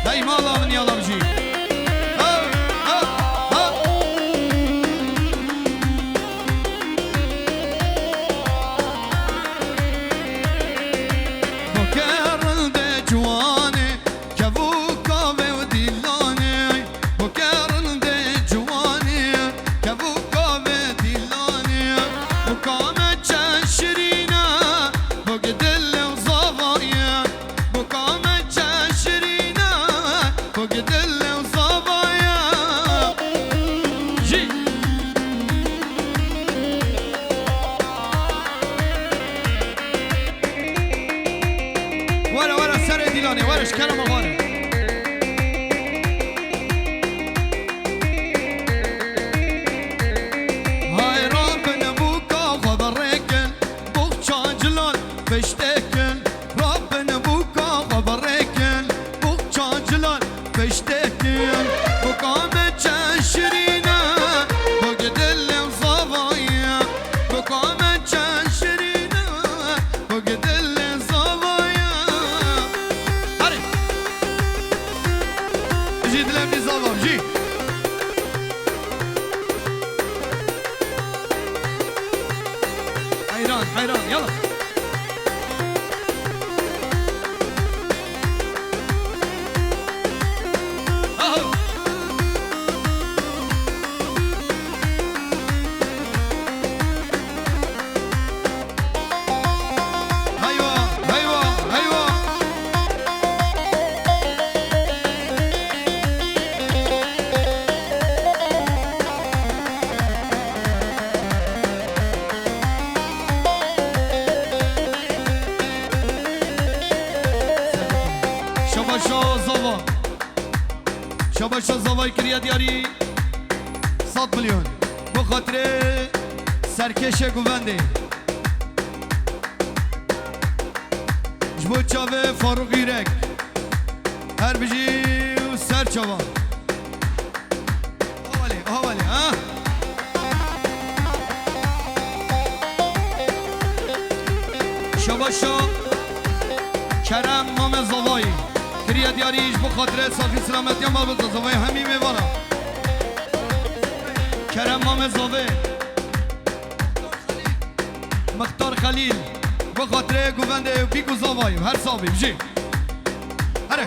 هی مالا من یالا بجی ورش كلام غاري هاي ربنا بوكا خبريكن بوك شاجلون بشتكن ربنا بوكا خبريكن بوك شاجلون بشتكن بوكا متششرينا بوك دل وصبايا بوكا متششرينا بوك دل حيران يلا اهو ايوه ايوه ايوه شباشا زوای کریا دیاری 100 میلیون به خاطر سرکش گوونده جبو چاوه فاروق ایرک هر بجی و سر چاوه آوالی ها شباشا کرم مام زوای کریا دیاریش بخاطر صافی سلامتی مال بود زوای همین میوانا کرم مام زوه مختار خلیل بخاطر گوونده بیگو زوای هر صافی بجی هره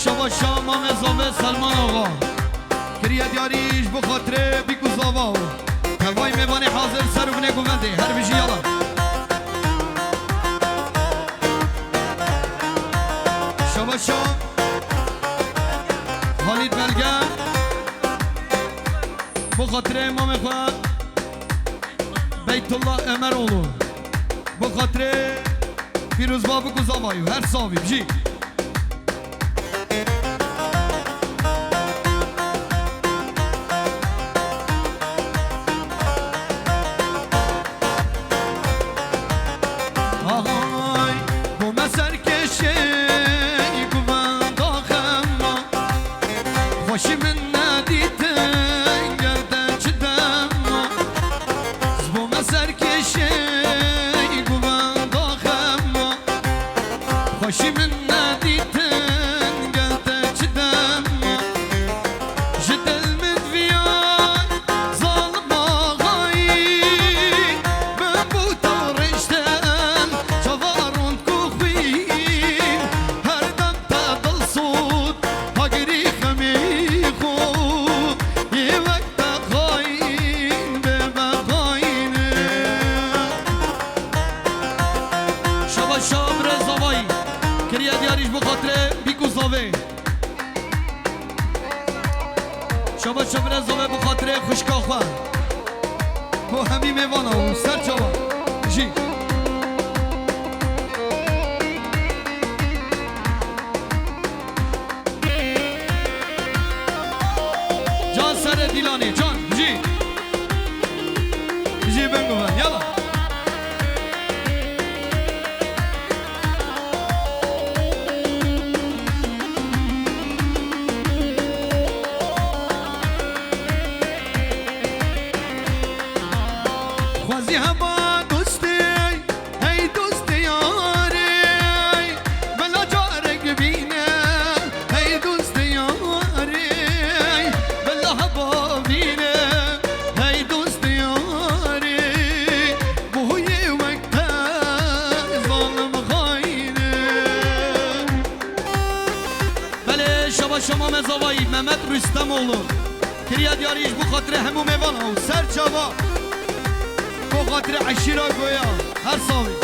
شباشا مام زومه سلمان آقا کریا دیاریش بخاطر بیگو زاوا هوای میبانی حاضر سر و بنه گوونده هر بجی یالا شباشا خالد بلگه بخاطر امام خود بیت الله امروğlu بخاطر پیروز بابو گزاوایو هر صاحبی بجی شي قوان ضخم خوشي من ناديتن قلت جدم جد المدفيان ظالم غاين من بوتا ورشتن شفارون كوخين هردم تضل صوت هاقري خميخو يوقت غاين بمغاين شبا شاب رزاوي كريا دياريش بخاطر بيكو زاوي شبا شاب رزاوي بخاطر خوشكا خواه و همي ميوانا و سر چاوا جي جان سر ديلاني جان جي جي بنگو بن يلا خوازي هبا دوستي هي دوستي ياري بلا جارك بينا هي دوستي ياري بلا هبا بينا هي دوستي ياري بوهي وقتها ظالم غاينه بله شبا شما مزاوایی محمد رستم اولو کریا دیاریش بخاطر همو میوانا و سر چاوا بخاطر عشیرا گویا هر ساوی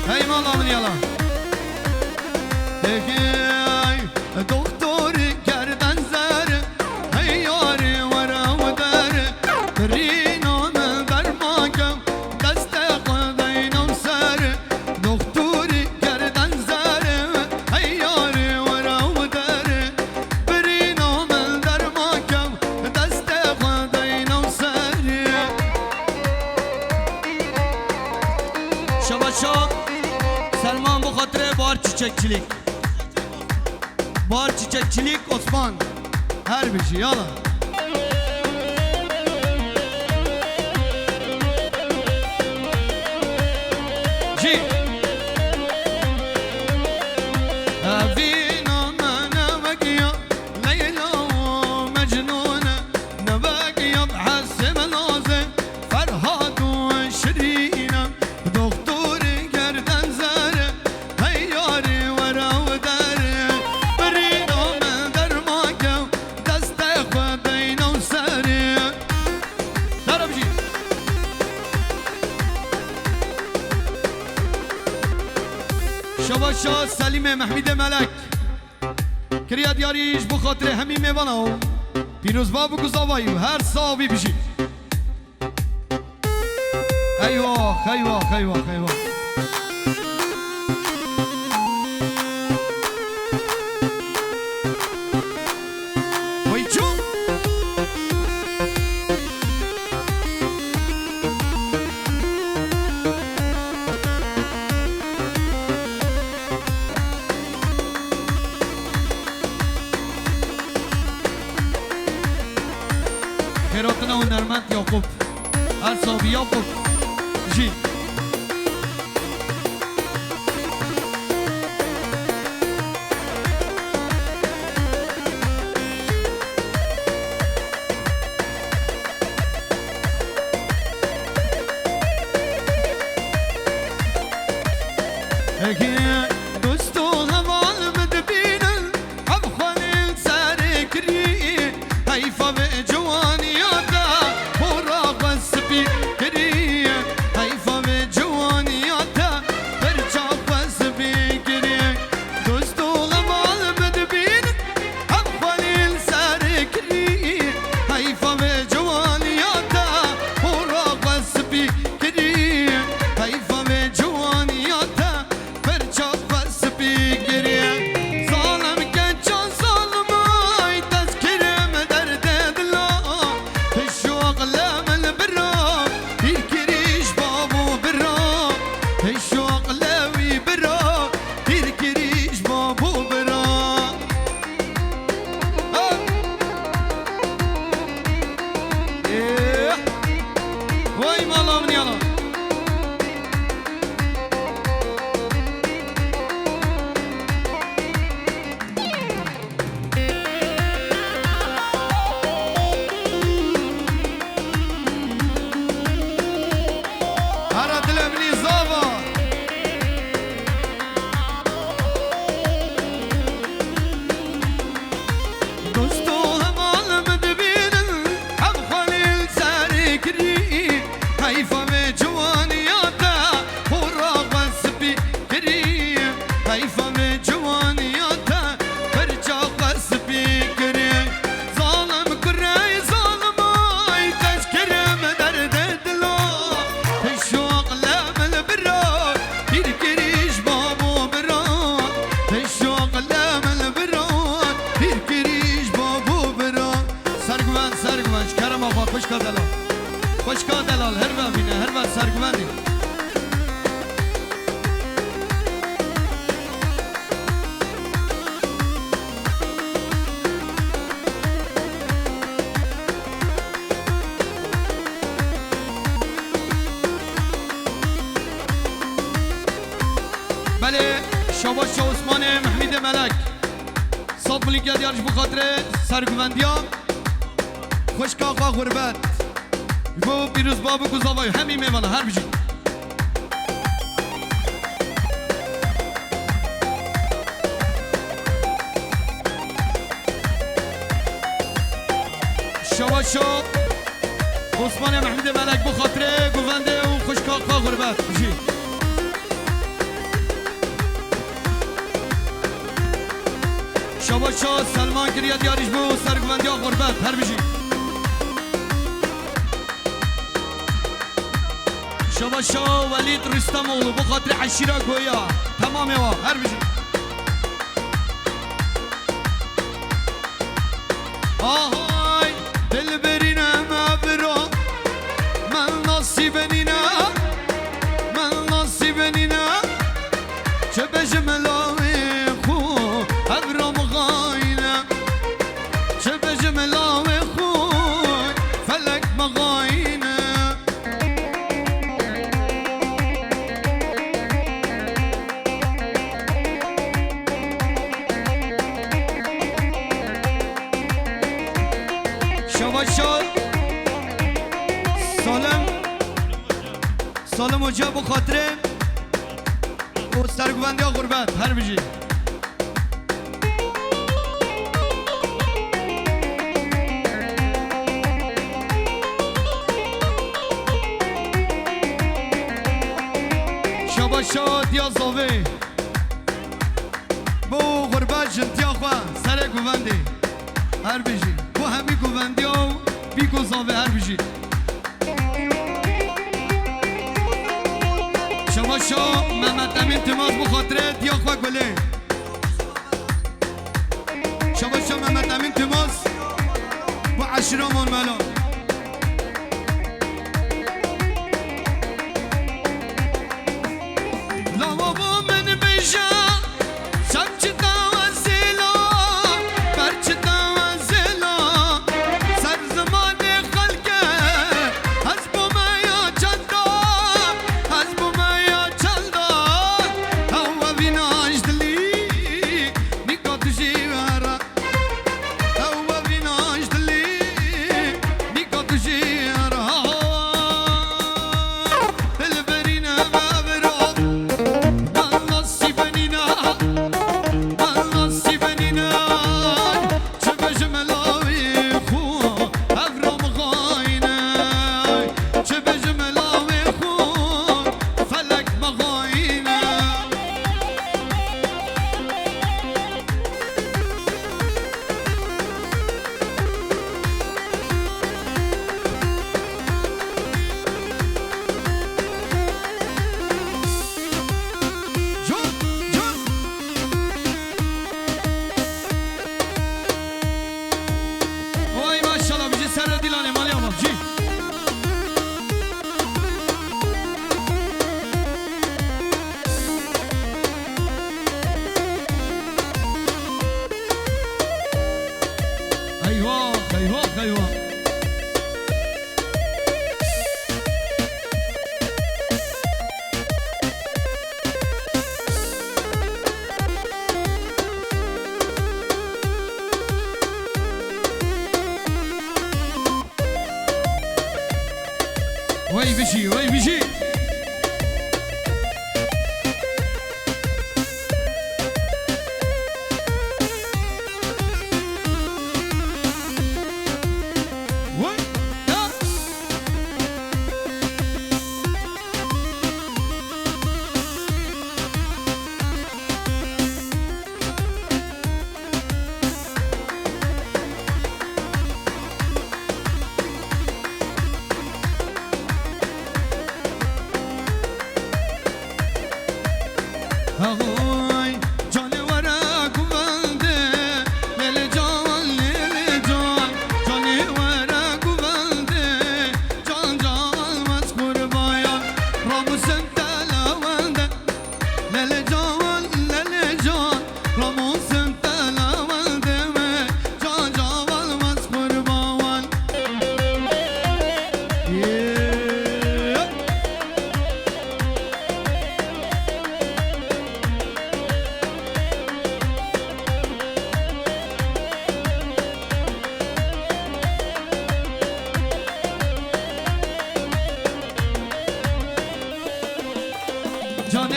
هی مالا من یلا دكتور كردن زر هي ياري ورا ودار رينا من درماكم دست قدينا وسر دكتور كردن زر هي ياري ورا ودار رينا من درماكم دست قدينا وسر شباشا سلمان بخاطر بار çiçekçilik Bar çiçekçilik Osman her bir şey yalan Ji Avina mana bakiya Leyla Mecnune Ne bakiya bhasib naze Ferhat ve Şirine Doktor gerden zare Hey yari vera ve dare شباشا سلیم محمید ملک کریا دیاریش بخاطر همین میوانا و پیروز بابو گزاوایی و هر صاحبی بشی ایوه ایوه ایوه ایوه وی چون خیراتنا و نرمت یاقوب هر صاحبی یاقوب جی حيفا آقا خوشکا دلال خوشکا دلال هر ببینه هر بر سرگوندی بله شاباش عثمان محمید ملک صاف ملیک دیارش بخاطر سرگوندی ها خوشکا آقا غربت بو پیروز بابو گزاوای همین میمانه هر بجی شواشو عثمان محمد ملک بخاطر گوونده و خوشکا آقا غربت بجی شواشو سلمان کریا دیارش بو سرگوندی ها غربت هر بجی شباشا ولید رستم اولو بخاطر عشیره گویا تمام وا هر بجی آهای دل برینه مبرا من نصیبنینه من نصیبنینه چه بجملاوی خو ابرام غاینه چه بجملاوی خو فلک مغاینه سالم و جا بخاطره و سرگوندی ها غربت هر بجی شاباشا دیا زاوه بو غربت جنتیا خواه سر گوندی هر بجی بو همی گوندی ها بی گزاوه هر بجی شباشا محمد امین تماس بخاطره دیا خواه گله شباشا محمد امین تماس و عشرامون ملان لوابو من بجا سمچ دوازیلا برچ دوازیلا سر زمان خلقه از بومیا چندا از بومیا چندا هوا بیناش دلی نیکات جیوارا هوا بیناش دلی نیکات جیوارا دل برینه بابرو وای بشی وای بشی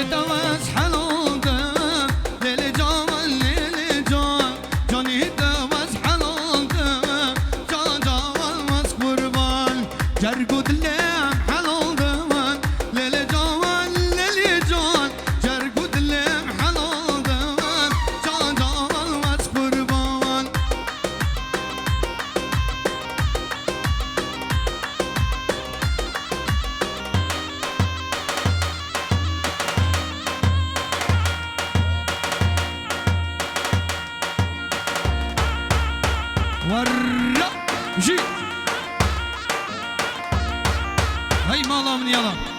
دوز حلالدم لیلی جان لیلی جان جانی دوز حلالدم جان جان وز قربان جرگو دلم حلالدم لیلی جان لیلی جان جرگو دلم حلالدم جان جان وز قربان ورا جي هاي مالا من يلا